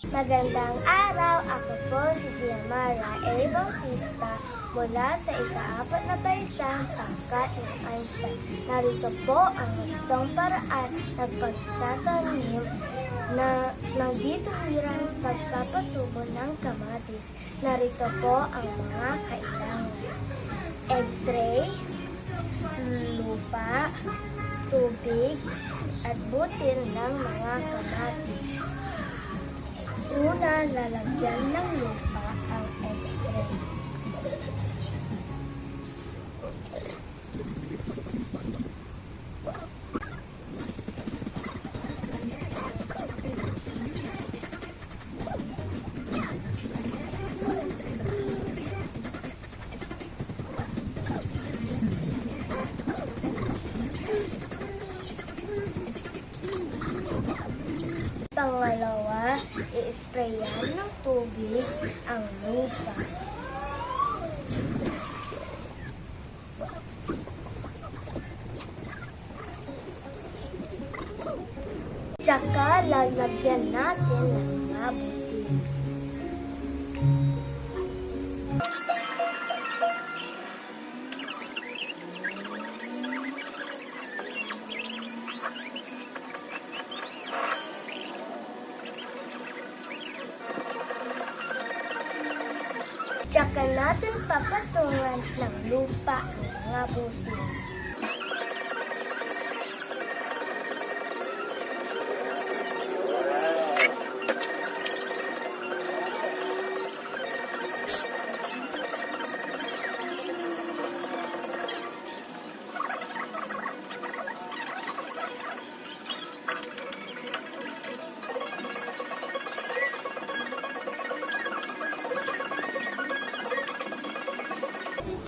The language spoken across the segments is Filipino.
Magandang araw! Ako po si Xiomara A. Bautista mula sa ika-4 na baitang Pangkat ng Einstein. Narito po ang gustong paraan ng pagtatanim ng dituwirang pagpapatubo ng kamatis. Narito po ang mga kailangan: egg tray, lupa, tubig, at butil ng mga kamatis. Una, lalagyan ng lupa ang egg tray. Pangalawa, i-sprayan ng tubig ang lupa. Tsaka lalagyan natin ng mga butil. Tsaka natin papatungan ng lupa ang mga butil.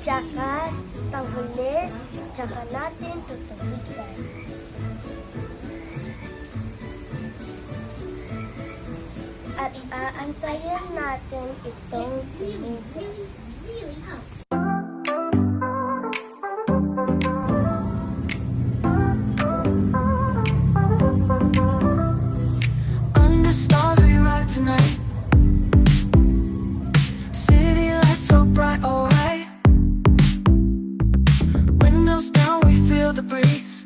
Tsaka, panghuli, tsaka natin tutubigan. At aantayin natin itong tumubo. Under stars we ride tonight. City lights so bright, alright. Down, we feel the breeze.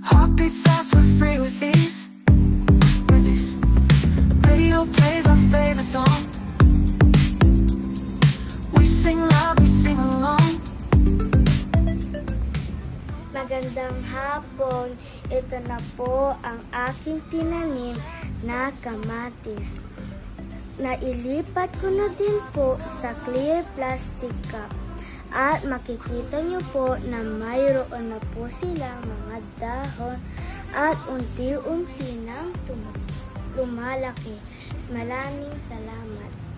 Heartbeats fast, we're free with ease. Radio plays our favorite song. We sing loud, we sing along. Magandang hapon. Ito na po ang aking tinanim na kamatis. Nailipat ko na din po sa clear plastic cup. At makikita nyo po na mayroon na po silang mga dahon at unti-unti nang lumalaki. Maraming salamat.